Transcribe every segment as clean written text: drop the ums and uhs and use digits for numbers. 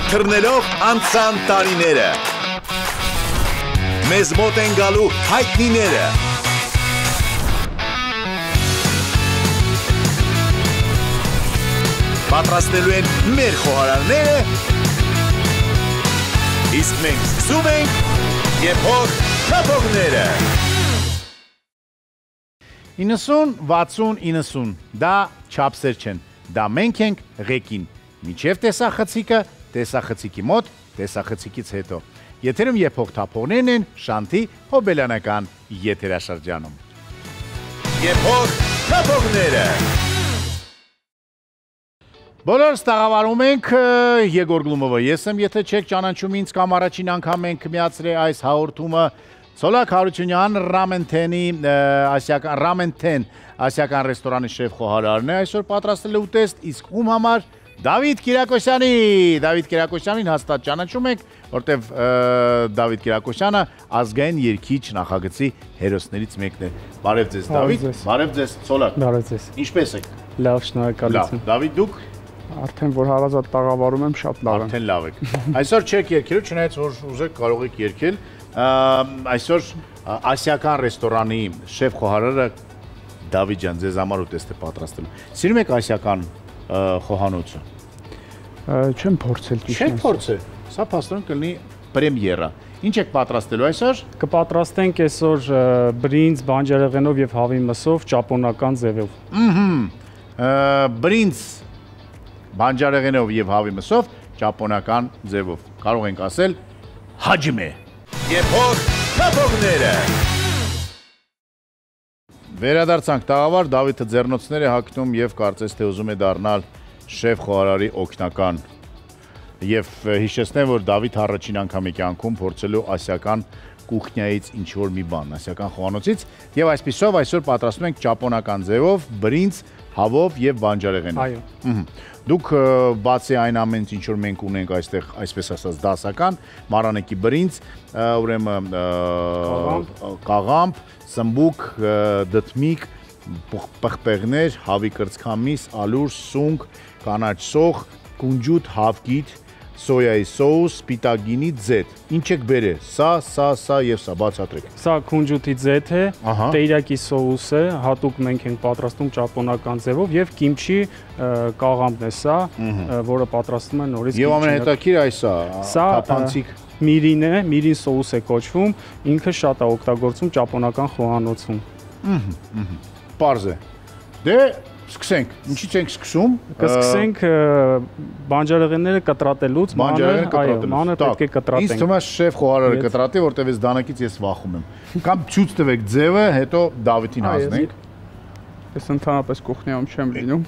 թռնելով անցան տարիները։ Մեզ մոտ են գալու հայտնիները։ Պատրաստելու են մեր խոհարարները, իսկ մենք սկսում ենք եփող թափողները։ 90, 60, 90, դա չափսեր չեն, դա մենք ենք ղեկին, միջև տեսախցիկը, տեսախցիկի մոտ, տեսախցիկից հետո։ Եթերում եփող թափողներն են Շանթի Հոբելյանական եթերաշրջանում։ Եփող թափողները։ Բոլորս տաղավարում ենք, Եգոր Գլումովը ես եմ, եթե չեք ճանաչում ինձ կամ առաջին անգամ ենք միացրել այս հաղորդումը Ցոլակ Հարությունյան Ռամենթենի Ռամենթեն ասիական ռեստորանի շեֆ խոհարարն է այսօր պատրաստել է ուտեստ, իսկ ում համար Դավիթ Կիրակոսյանի, Դավիթ Կիրակոսյանին հաստատ ճանաչում եք, որտեվ Դավիթ Կիրակոսյանը ազգային երգիչ նախագծի հերոսներից մեկն է։ Բարև ձեզ Դավիթ, բարև ձեզ Ցոլակ։ Բարև ձեզ։ Ինչպե՞ս եք։ Լավ, շնորհակալություն։ Դավիթ դուք Արդեն որ հարազատ տաղավարում եմ, շատ լավ եմ։ Արդեն լավ եք։ Այսօր չեք երգելու, չնայած որ ուզեք կարող եք երգել։ Այսօր ասիական ռեստորանի շեֆ խոհարարը Դավիթ ջան, ձեզ համար ուտեստ է պատրաստելու։ Սիրում եք ասիական խոհանոցը։ Չեմ փորձել ճիշտ։ Չեք փորձել։ Սա փաստորեն կլինի պրեմիերա։ Ինչ եք պատրաստելու այսօր։ Կպատրաստենք այսօր բրինձ, բանջարեղենով եւ հավի մսով ճապոնական ձևով։ Բրինձ, բանջարեղենով եւ հավի մսով ճապոնական ձևով։ Կարող ենք ասել հաջմե։ Եփող թափողները։ Վերադարձանք տաղավար, Դավիթը ձեռնոցներ է հագնում եւ կարծես թե ուզում է դառնալ շեֆ խոհարարի օգնական։ Եվ հիշեցնեմ, որ Դավիթ առաջին անգամ է կյանքում փորձելու ասիական կուխնյայից ինչ-որ մի բան, ասիական խոհանոցից, եւ այսպիսով այսօր պատրաստում ենք ճապոնական ձևով բրինձ, հավով եւ բանջարեղենով։ Այո։ Դուք բացի այն ամենից ինչ որ մենք ունենք այստեղ, այսպես ասած, դասական, մարանեկի բրինձ, ուրեմն կաղամբ, սմբուկ, դդմիկ, պղպեղներ, հավի կրծքամիս, ալուր, սունկ, կանաչ սոխ, կունջուտ, հավկիթ, սոյայի սոուս, սպիտակգինի ձեթ։ Ինչ եք բերել։ Սա եւ սա բացատրեք։ Սա կունջուտի ձեթ է, տեյրակի սոուս է, հատուկ մենք ենք պատրաստում ճապոնական ձևով եւ կիմչի կաղամբն է սա, որը պատրաստում են նորից։ Եվ ամենահետաքրքիրը այս է, թափանցիկ միրին է, միրին սոուս է կոչվում, ինքը շատ է օգտագործում ճապոնական խոհանոցում։ Պարզ է։ Դե սկսենք, ինչից ենք սկսում։ Կսկսենք բանջարեղենները կտրատելուց, մանր պետք է կտրատենք։ Ինձ թվում է շեֆ խոհարարը կտրատի, որտեվ այս դանակից ես վախում եմ։ Կամ ցույց տվեք ձևը, հետո Դավիթին հանձնենք։ Ես ընդհանրապես կուխնյայում չեմ լինում։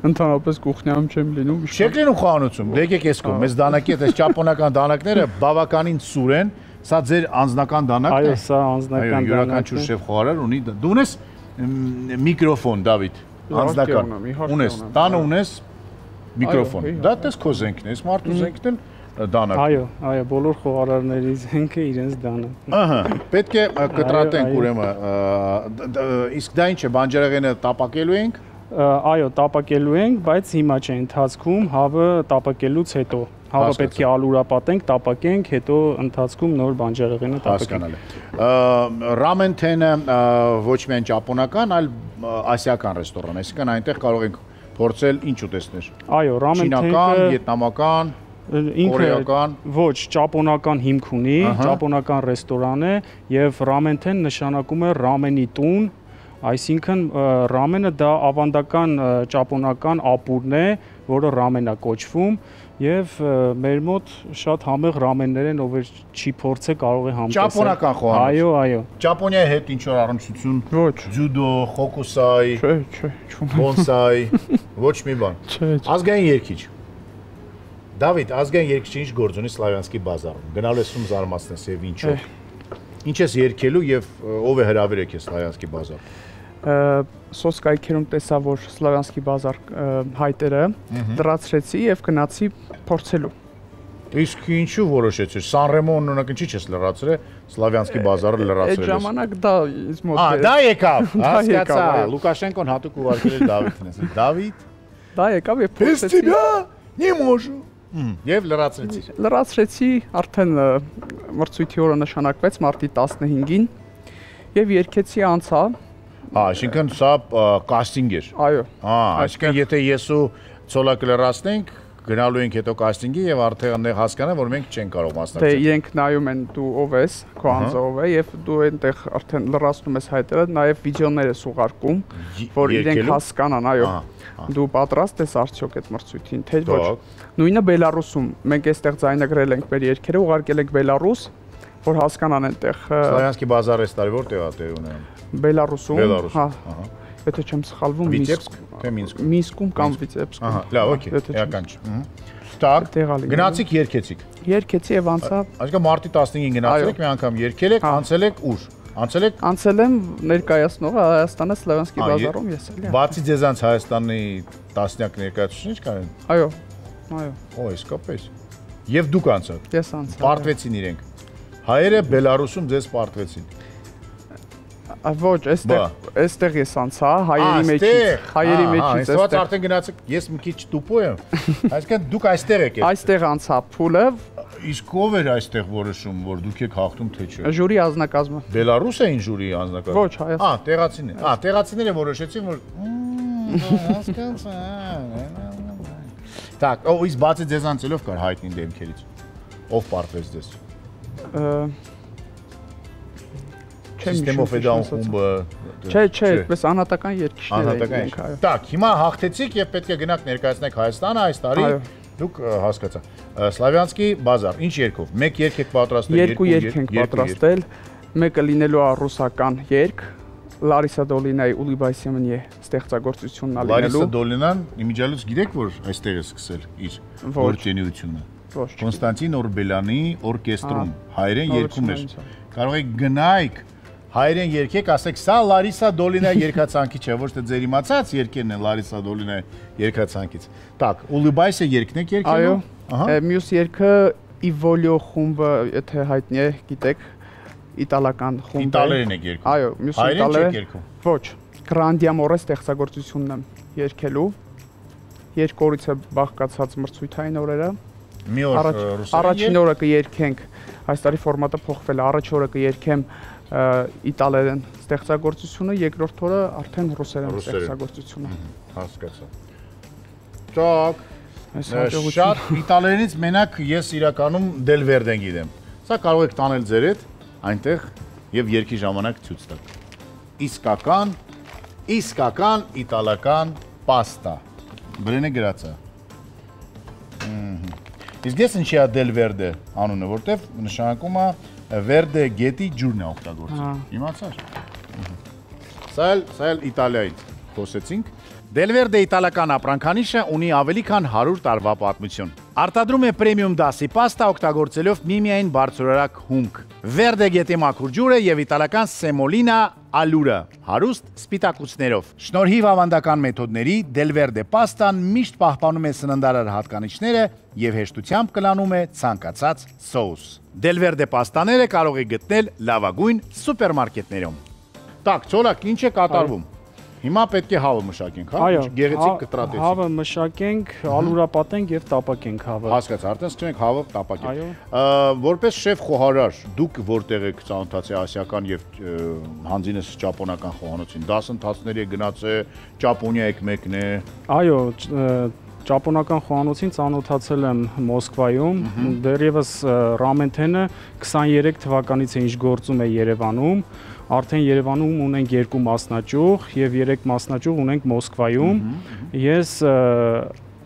Ընդհանրապես կուխնյայում չեմ լինում։ Չեք լինում խոհանոցում։ Դե եկեք ես կողմ։ Մեզ դանակի հետ այս ճապոնական դանակները բավականին սուր են։ Սա ձեր անձնական դանակն է։ Այո, սա անձնական դանակն է։ Յուրաքանչյուր շեֆ խոհարար ունի։ Դու ունես միկրոֆոն, Դավիթ։ Անձնական ունես, տանը ունես միկրոֆոն։ Դա տես քո զենքն է, այս մարդու զենքն էլ դանակ։ Այո, բոլոր խոհարարների զենքը իրենց դանակ։ Ահա, պետք է կտրատենք ուրեմն։ Իսկ դա ինչ է, բանջարեղենը տապակելու ենք։ Այո, տապակելու ենք, բայց հիմա չէ, ընթացքում հավը տապակելուց հետո։ Հավը պետք է ալուրապատենք, տապակենք, հետո ընթացքում նոր բանջարեղենը տապակենք։ Ռամենթենը ոչ միայն ճապոնական, այլ ասիական ռեստորան, այսինքն այնտեղ կարող ենք փորձել ինչ ուտեստներ։ Այո, ռամենթենը չինական, վիետնամական, կորեական, ոչ, ճապոնական հիմք ունի, ճապոնական ռեստորան է եւ ռամենթեն նշանակում է ռամենի տուն, այսինքն ռամենը դա ավանդական ճապոնական ապուրն է, որը ռամեն է կոչվում եւ մեր մոտ շատ համեղ ռամեններ են, ով չի փորձե կարող է համտեսել։ Ճապոնական խոհանոց։ Այո։ Ճապոնիայի հետ ինչ որ առնչություն։ Ոչ։ Ձյուդո, խոկուսայ, Չէ, բոնսայ, ոչ մի բան։ Չէ։ Ազգային երգիչ։ Դավիթ, ազգային երգիչը ինչ գործ ունի Սլավյանսկի բազարում։ Գնալ ես ում զարմացնես եւ ինչով։ Ինչ ես երգելու եւ ով է հրավիրել քեզ Սլավյանսկի բազար։ Սոսկայքերում տեսա, որ Սլավյանսկի բազար հայտերը լրացրեցի եւ գնացի փորձելու։ Իսկ ինչու որոշեցիր։ Սանրեմոն օրինակ ինչի՞ չես լրացրել, Սլավյանսկի բազարը լրացրել ես։ Այդ ժամանակ դա ինձ մոտ էր։ Դա եկավ, հասկացա։ Լուկաշենկոն հատուկ ուղարկել էր Դավիթին, ասել Դավիթ, դա եկավ եւ փորձեցի։ Не можу. Եվ լրացրեցի։ Լրացրեցի, արդեն մրցույթի օրը նշանակվեց մարտի 15-ին եւ երկեցի անցա։ Այսինքն սա կաստինգ էր։ Այո։ Այսինքն եթե ես ու Ցոլակը լրացնենք, գնալու ենք հետո կաստինգի եւ արդեն հասկանա, որ մենք չենք կարող մասնակցել։ Դե իրենք նայում են դու ով ես, քո անձը ով է եւ դու այնտեղ արդեն լրացնում ես հայտերը, նաեւ վիդեոներ ես ուղարկում, որ իրենք հասկանան, այո։ Դու պատրաստ ես արդյոք այդ մրցույթին, թե ոչ։ Նույնը Բելարուսում, մենք այստեղ ձայնագրել ենք մեր երգերը, ուղարկել ենք Բելարուս, որ հասկանան այնտեղ։ Սլավյանսկի բազարը ստարի որտեղ է տեղ ունենում։ Բելարուսում, Բելարուս, Եթե չեմ սխալվում, Վիցեբսկ, թե Մինսկ։ Մինսկում կամ Վիցեբսկում։ Լավ, օքեյ, էական չէ։ Տակ, գնացիք երկեցիք։ Երկեցի եւ անցա։ Այսինքն մարտի 15-ին գնացել եք, մի անգամ երկել եք, անցել եք ուր։ Անցել եմ ներկայացնողը Հայաստանը Սլավյանսկի բազարում ես էլի։ Բացի ձեզանց Հայաստանի տասնյակ ներկայացուցիչ կան։ Այո։ Օ, իսկապես։ Եվ դուք անցաք։ Ես անցա։ Պարտվեցին իրենք։ Հայերը Բելարուսում ձեզ պարտվեցին։ Ոչ, այստեղ ես անցա, հայերի մեջից այստեղ։ Ես արդեն գնացեք, ես մի քիչ տուպո եմ։ Այսինքն դուք այստեղ եք։ Այստեղ անցա փուլը։ Իսկ ով էր այստեղ որոշում, որ դուք եք հաղթում թե չէ։ Ժյուրի անձնակազմը։ Բելարուս էին ժյուրի անձնակազմը։ Ոչ, Հայաստան։ Տեղացիներ։ Տեղացիները որոշեցին, որ հասկանա։ Так, իսկ բացի ձեզ անցելով կար հայտնի դեմքերից։ Ով պարտվեց ձեզ։ Սիստեմով է դան խումբը։ Չէ, այդպես անհատական երկիշներ ենք, այո։ Так, հիմա հաղթեցիք եւ պետք է գնաք ներկայացնեք Հայաստանը այս տարի։ Դուք հասկացա։ Սլավյանսկի բազար, ինչ երգով։ Մեկ երգ եք պատրաստել, երկու երգ ենք պատրաստել։ Մեկը լինելու է ռուսական երգ, Լարիսա Դոլինայի Ուլիբայսյանի ստեղծագործությունն է լինելու։ Լարիսա Դոլինան իմիջիալուց գիտեք որ այստեղ է սկսել իր գործունեությունը։ Ոչ։ Կոնստանտին Օրբելյանի օրկեստրում հայերեն երգում էր։ Կարող եք գնայք հայերեն երգեք, ասեք, սա Լարիսա Դոլինա երգացանքի չէ, ոչ թե ձեր իմացած երգերն են Լարիսա Դոլինա երգացանքից։ Так, Ուլիբայսը երգն եք երգելու։ Այո։ Մյուս երգը Իվոլիո խումբը, եթե հայտնի է, գիտեք, իտալական խումբ է։ Իտալերեն եք երգում։ Այո, մյուս իտալերեն։ Ոչ, Grandiamore ստեղծագործությունն եմ երգելու։ Երկու օրից է բաղկացած մրցույթային օրերը։ Մի օր ռուսերեն։ Առաջին օրը կերգենք, այս տարի ֆորմատը փոխվել է, առաջ օրը կերգեմ իտալերեն ստեղծագործությունը, երկրորդ օրը արդեն ռուսերեն ստեղծագործությունը։ Հասկացա։ Так, շատ իտալերենից մենակ ես իրականում Del Verde-ն գիտեմ։ Սա կարող եք տանել ձեր հետ այնտեղ եւ երկի ժամանակ ցույց տալ։ Իսկական իտալական պաստա։ Բրենե գրածա։ Իսկ ես ինչի է Del Verde անունը, որտեվ նշանակում է Verde գետի ջուրն է օգտագործում։ Իմացար։ Սա էլ Իտալիայից խոսեցինք։ Del Verde իտալական ապրանքանիշը ունի ավելի քան 100 տարվա պատմություն։ Արտադրում է պրեմիում դասի պաստա օգտագործելով միմիային բարձրորակ հումք։ Verde գետի մաքուր ջուրը եւ իտալական Semolina Allura հարուստ սպիտակուցներով։ Շնորհիվ ավանդական մեթոդների Del Verde պաստան միշտ պահպանում է սննդարար հատկանիշները եւ հեշտությամբ կլանում է ցանկացած սոուս։ Del Verde պաստաները կարող եք գտնել լավագույն սուպերմարկետներում։ Так, Ցոլակ, ինչ է կատարվում։ Հիմա պետք է հավը մշակենք, հա? Գեղեցիկ կտրատեցինք։ Հավը մշակենք, ալուրապատենք եւ տապակենք հավը։ Հասկացա, արդեն սկսում ենք հավը տապակել։ Որպես շեֆ խոհարար, դուք որտեղ եք ծանոթացել ասիական եւ հանձինս ճապոնական խոհանոցին։ Դասընթացների եք գնացել, Ճապոնիա եք մեկն է։ Այո, ճապոնական խոհանոցին ծանոթացել եմ Մոսկվայում, դեռևս Ռամենթենը 23 թվականից է ինչ գործում է Երևանում, արդեն Երևանում ունենք 2 մասնաճյուղ եւ 3 մասնաճյուղ ունենք Մոսկվայում։ Ես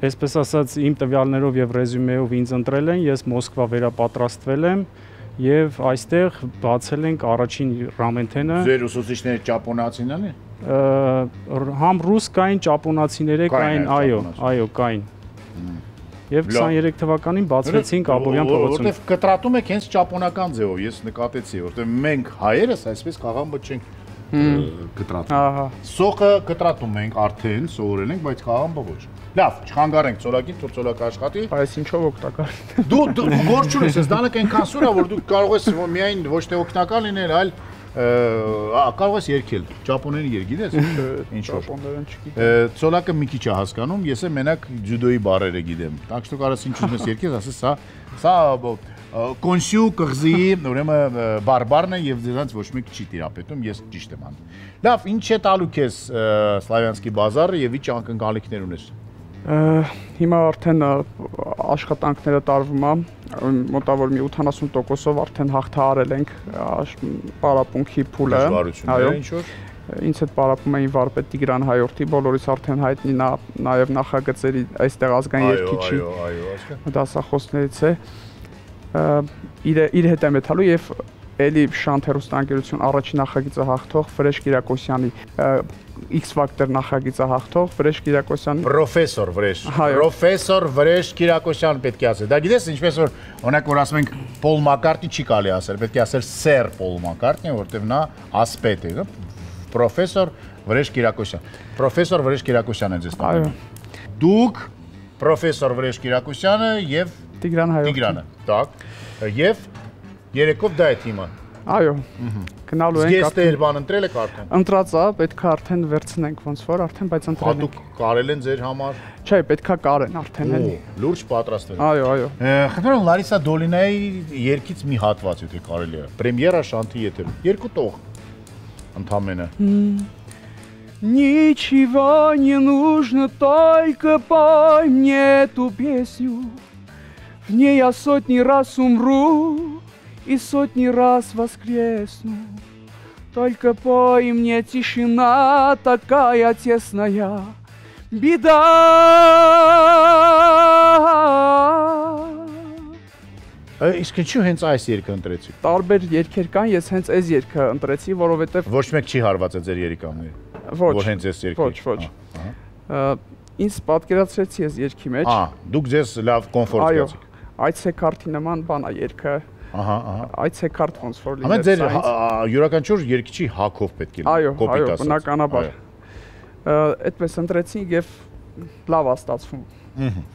այսպես ասած իմ տվյալներով եւ ռեզյումեով ինձ ընտրել են, ես Մոսկվա վերապատրաստվել եմ եւ այստեղ բացել ենք առաջին Ռամենթենը։ Ձեր ուսուցիչները ճապոնացիներն են։ Համ ռուս կային, ճապոնացիներ կային, այո, կային։ Եվ 23 թվականին բացվեցինք Աբովյան փողոցում։ Որտեվ կտրատում եք հենց ճապոնական ձևով, ես նկատեցի, որտեվ մենք հայերս այսպես խաղամբը չենք կտրատում։ Սոխը կտրատում ենք արդեն, սովորել ենք, բայց խաղամբը ոչ։ Լավ, չխանգարենք Ցոլակին, թող Ցոլակը աշխատի։ Բայց ինչով օգտակար։ Դու գործ չունես, ես դանակ այնքան սուր է, որ դու կարող ես միայն ոչ թե օգտակար լինել, այլ կարող ես երգել, ճապոներեն երգ գիտես, ինչ որ։ Ճապոներեն չգիտեմ։ Ցոլակը մի քիչ է հասկանում, ես եմ մենակ ջյուդոյի բառերը գիտեմ։ Так что կարաս ինչ ուզես երգես, ասես սա կոնսյու կղզի, ուրեմն բարբարն է եւ դրանց ոչ մեկ չի տիրապետում, ես ճիշտ եմ անում։ Լավ, ինչ է տալու քեզ Սլավյանսկի բազարը եւ ինչ անկնկալիքներ ունես։ Հիմա արդեն աշխատանքները տարվում է, մոտավոր մի 80%-ով արդեն հաղթահարել ենք պարապմունքի փուլը։ Այո, ինչ որ ինձ հետ պարապում էին վարպետ Տիգրան Հայորդի, բոլորիս արդեն հայտնի նա նաև նախագծերի այստեղ ազգային երգիչի դասախոսներից է։ Իր հետ եմ եթալու եւ էլի Շանթ հեռուստաընկերություն առաջին նախագիծը հաղթող Վրեժ Կիրակոսյանի X Factor նախագիծը հաղթող Վրեժ Կիրակոսյանի պրոֆեսոր Վրեժ Կիրակոսյան պետք է ասել։ Դա գիտես ինչպես որ օրինակ որ ասում ենք Պոլ Մակարտնի չի կարելի ասել, պետք է ասել Սեր Պոլ Մակարտնի, որտեղ նա ասպետ է, պրոֆեսոր Վրեժ Կիրակոսյան։ Պրոֆեսոր Վրեժ Կիրակոսյանն է ձեզ տալու։ Դուք պրոֆեսոր Վրեժ Կիրակոսյանը եւ Տիգրան Հայորդի։ Տիգրանը, так, եւ երեքով դա է թիմը։ Այո։ Գնալու ենք։ Գեստեր բան ընտրել եք արդեն։ Ընտրած է, պետք է արդեն վերցնենք ոնց որ արդեն, բայց ընտրել ենք։ Հատուկ կարել են ձեր համար։ Չէ, պետք է կարեն արդեն էլի։ Լուրջ պատրաստել։ Այո, այո։ Խնդրում եմ Լարիսա Դոլինայի երգից մի հատված եթե կարելի է։ Պրեմիերա Շանթի եթերում։ Երկու տող։ Ընդամենը։ Ничего не нужно, только пой мне эту песню. В ней я сотни раз умру и сотни раз воскресну. Только пой мне, тишина такая тесная, беда. Իսկ ինչու հենց այս երգը ընտրեցիք։ Տարբեր երգեր կան, ես հենց այս երգը ընտրեցի, որովհետև ոչ մեկ չի հարված է ձեր երգամները։ Ոչ, որ հենց այս երգը։ Ոչ։ Ինձ պատկերացրեցի այս երգի մեջ։ Դուք ձեզ լավ կոմֆորտ զգացիք։ Այցեքարտի նման բան է երգը։ Այցեքարտ ոնց որ լինի։ Ամեն ձեր յուրաքանչյուր երգչի հակով պետք է լինի, կոպիտ ասած։ Այո, բնականաբար։ Այդպես ընտրեցինք եւ լավ է ստացվում։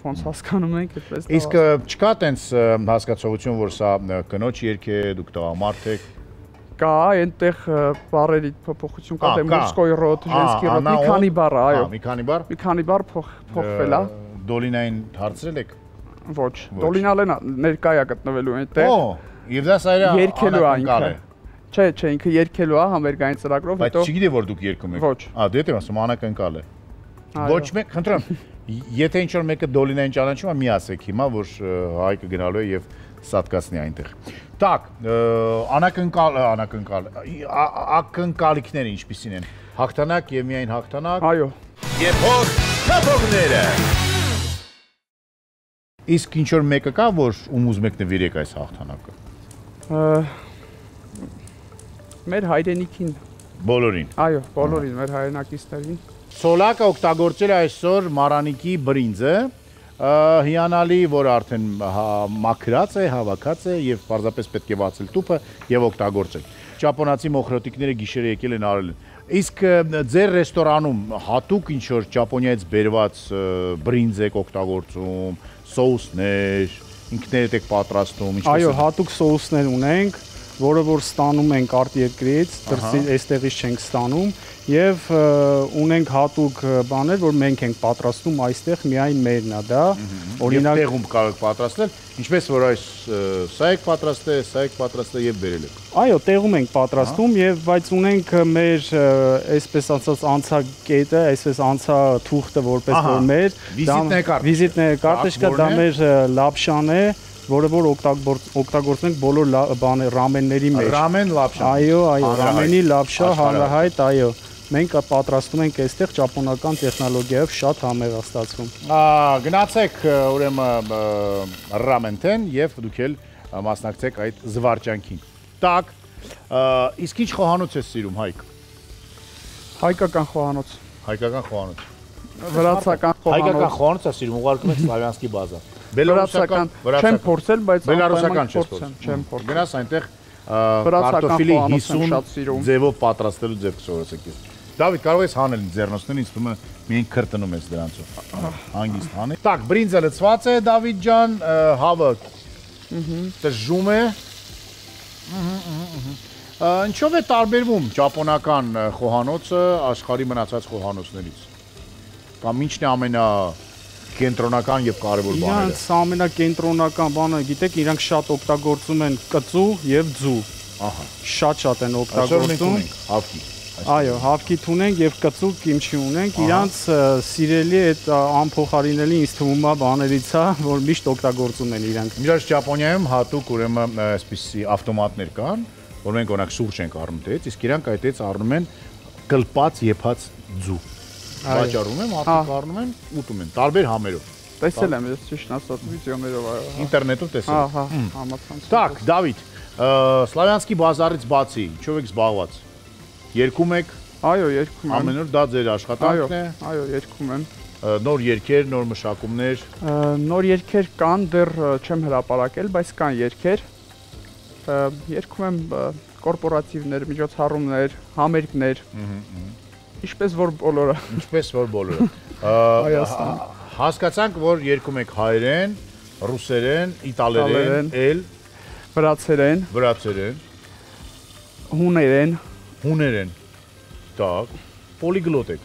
Ոնց հասկանում ենք, այդպես։ Իսկ չկա տենց հասկացողություն, որ սա կնոջ երգ է, դուք տղամարդ եք։ Կա, այնտեղ բառերի փոփոխություն կա, դե մուսկոյ ռոդ, ժենսկի ռոդ, մի քանի բառ, այո։ Մի քանի բառ։ Մի քանի բառ փոխվել է։ Դոլինային հարցրել եք։ Ոչ, Դոլինալեն ներկայ է գտնվելու այնտեղ։ Եվ դա սա երգելու է ինքը։ Չէ, ինքը երգելու է համերգային ծրագրով, հետո։ Բայց չգիտի որ դուք երգում եք։ Ոչ։ Դե դե ասում անակնկալ է։ Ոչ մեկ, խնդրեմ, եթե ինչ որ մեկը Դոլինային ճանաչում է, մի ասեք հիմա, որ Հայկը գնալու է եւ սատկացնի այնտեղ։ Так, ակնկալիքները ինչպիսին են։ Հաղթանակ եւ միայն հաղթանակ։ Այո։ Եփող թափողները։ Իսկ ինչ որ մեկը կա, որ ում ուզում եք նվիրեք այս հաղթանակը։ Մեր հայրենիքին։ Բոլորին։ Այո, բոլորին, մեր հայրենակիցներին։ Սոլակը օգտագործել է այսօր Մարանիկի բրինձը, հիանալի, որ արդեն մաքրած է, հավաքած է եւ պարզապես պետք է բացել տուփը եւ օգտագործել։ Ճապոնացի մոխրոտիկները գիշերը եկել են արել են։ Իսկ ձեր ռեստորանում հատուկ ինչ որ Ճապոնիայից բերված բրինձ եք օգտագործում, սոուսներ, ինքներդ եք պատրաստում, ինչպես։ Այո, հատուկ սոուսներ ունենք, որը որ ստանում ենք արտերկրից, դրսի այստեղից չենք ստանում եւ ունենք հատուկ բաներ, որ մենք ենք պատրաստում այստեղ միայն մերն է դա։ Օրինակ տեղում կարող պատրաստել, ինչպես որ այս սա եք պատրաստել, սա եք պատրաստել եւ բերել եք։ Այո, տեղում ենք պատրաստում եւ բայց ունենք մեր այսպես ասած անցակետը, այսպես անցաթուղթը որպես որ մեր վիզիտներ կարտեշկա դա մեր լապշան է, որը որ օգտագործենք բոլոր բաներ ռամենների մեջ։ Ռամեն լապշա։ Այո, ռամենի լապշա հանրահայտ, այո։ Մենք պատրաստում ենք այստեղ ճապոնական տեխնոլոգիայով շատ համեղ է ստացվում։ Գնացեք ուրեմն ռամենտեն եւ դուք էլ մասնակցեք այդ զվարճանքին։ Так, իսկ ինչ խոհանոց ես սիրում, Հայկ։ Հայկական խոհանոց։ Հայկական խոհանոց։ Վրացական խոհանոց։ Հայկական խոհանոց ես սիրում, ուղարկում եք Սլավյանսկի բազար։ Բելարուսական չեմ փորձել, բայց բելարուսական չեմ փորձել։ Գնաս այնտեղ կարտոֆիլի 50 ձևով պատրաստելու ձև կսովորեցեք ես։ Դավիթ, կարող ես հանել ձեռնոցներին, ինձ թվում է միայն քրտնում ես դրանցով։ Հանգիստ հանել։ Так, բրինձը լցված է, Դավիթ ջան, հավը տժժում է։ Ինչով է տարբերվում ճապոնական խոհանոցը աշխարհի մնացած խոհանոցներից։ Կամ ինչն է ամենակենտրոնական եւ կարեւոր բաները։ Իրանց ամենակենտրոնական բանը, գիտեք, իրանք շատ օգտագործում են կծու եւ ձու։ Ահա։ Շատ են օգտագործում։ Հավքի։ Այո, հավքի ունենք եւ կծու կիմչի ունենք։ Իրանց սիրելի այդ անփոխարինելի ինձ թվում է բաներից է, որ միշտ օգտագործում են իրանք։ Միշտ Ճապոնիայում հատուկ ուրեմն այսպիսի ավտոմատներ կան, որ մենք օրինակ սուրճ ենք առնում դից, իսկ իրանք այդից առնում են կլպած եփած ձու։ Վաճառում են, մարդիկ առնում են, ուտում են, տարբեր համերով։ Տեսել եմ, ես ճիշտ ասած վիդեոներով ինտերնետով տեսել։ Ահա, համացանց։ Так, Դավիթ, Սլավյանսկի բազարից բացի, ինչով եք զբաղված։ Երգում եք։ Այո, երգում եմ։ Ամեն օր դա ձեր աշխատանքն է։ Այո, երգում եմ։ Նոր երգեր, նոր մշակումներ։ Նոր երգեր կան, դեռ չեմ հրապարակել, բայց կան երգեր։ Երգում եմ կորպորատիվներ, միջոցառումներ, համերգներ։ Ինչպես որ բոլորը։ Ինչպես որ բոլորը։ Հասկացանք, որ երգում եք հայերեն, ռուսերեն, իտալերեն, վրացերեն, հուներեն։ Так, պոլիգլոտ եք։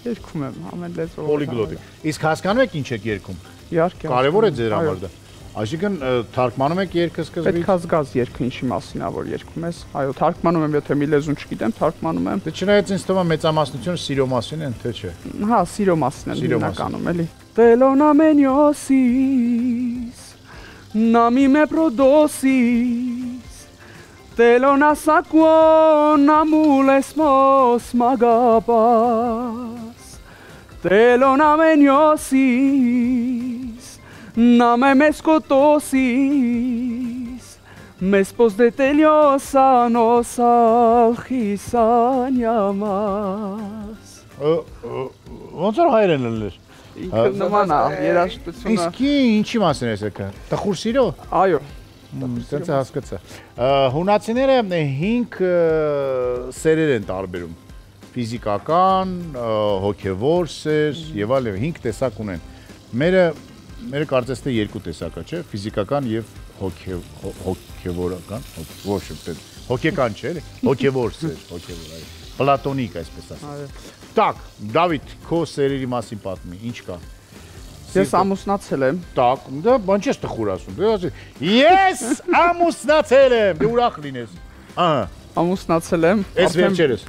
Երգում եմ ամեն լեզվով։ Պոլիգլոտ եք։ Իսկ հասկանում եք ինչ եք երգում։ Իհարկե։ Կարևոր է ձեր համար դա։ Այսինքն թարգմանում եք երգը սկզբից։ Պետք է զգաս երգը ինչի մասին է, որ երգում ես։ Այո, թարգմանում եմ, եթե մի լեզուն չգիտեմ, թարգմանում եմ։ Դե չնայած ինձ թվում է մեծամասնությունը սիրո մասին են, թե չէ։ Հա, սիրո մասին են հիմնականում, էլի։ Telonameniosis, nami me prodosis, telonasaquon amulesmos magapas, telonameniosis, name mescotosis, mespos de teliosanos alchisaniamas. Ոնց որ հայերեն լներ։ Ինքը նման է, երաժշտությունը։ Իսկ ինչի մասին է սա։ Տխուր սիրո։ Այո։ Դից հասկացա։ Հունացիները 5 սերեր են տարբերում։ Ֆիզիկական, հոգևոր սեր եւ այլն 5 տեսակ ունեն։ Մերը կարծես թե 2 տեսակ է, չէ՞, ֆիզիկական եւ հոգևորական, ոչ թե հոգեկան չէ, հոգևոր սեր, հոգևոր, այո։ Պլատոնիկ այսպես ասած։ Так, Դավիթ, քո սերերի մասին պատմի, ինչ կա։ Ես ամուսնացել եմ։ Так, դա բան չես տխուր ասում։ Դու ասես, ես ամուսնացել եմ, դու ուրախ լինես։ Ահա։ Ամուսնացել եմ։ Այս վերջերս։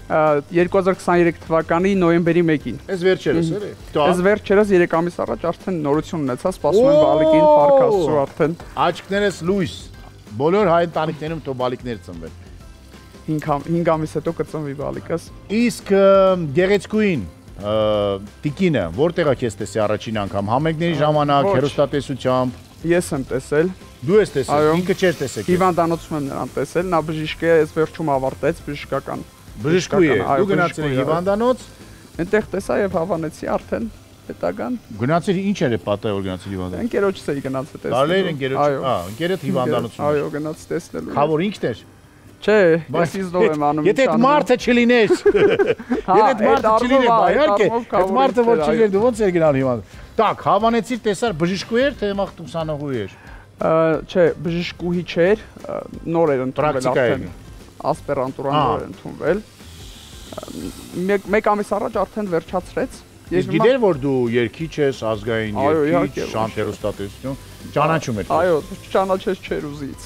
2023 թվականի նոյեմբերի 1-ին։ Այս վերջերս, էլի։ Այս վերջերս 3 ամիս առաջ արդեն նորություն ունեցա, սպասում եմ բալիկին, փառքաստու արդեն։ Աչքներս լույս։ Բոլոր հայ ընտանիքներում թող բալիկներ ծնվեն։ 5 ամիս հետո կծնվի բալիկս։ Իսկ գեղեցկուին տիկինը որտեղ է քեզ տեսի առաջին անգամ համերգների ժամանակ հերոստատեսությամբ։ Ես եմ տեսել։ Դու ես տեսել, ինքը չէր տեսել։ Հիվանդանոցում եմ նրան տեսել, նա բժիշկ է, այս վերջում ավարտեց բժշկական։ Բժշկու է։ Դու գնացել ես հիվանդանոց։ Այնտեղ տեսա եւ հավանեցի արդեն պետական։ Գնացել ինչ էր պատահ որ գնացել հիվանդանոց։ Ընկերոջս էի գնացել տեսնել։ Տարիներ ընկերոջ, ընկերդ հիվանդանոցում։ Այո, գնաց տեսնելու։ Խավոր ինքն էր։ Չէ, ես իզնով եմ անում։ Եթե այդ մարդը չլիներ։ Եթե այդ մարդը չլիներ, իհարկե, այդ մարդը որ չլիներ, դու ոնց էր գնալ հիվանդ։ Так, հավանեցի տեսար բժիշկու էր, թե մախտուսանողու էր։ Չէ, բժշկուհի չէր, նոր էր ընդունվել արդեն։ Ասպերանտուրան նոր էր ընդունվել։ Մեկ ամիս առաջ արդեն վերջացրեց։ Ես գիտեր որ դու երգիչ ես, ազգային երգիչ, շանթ հերոստատեսություն, ճանաչում էր։ Այո, ճանաչես չէր ուզից։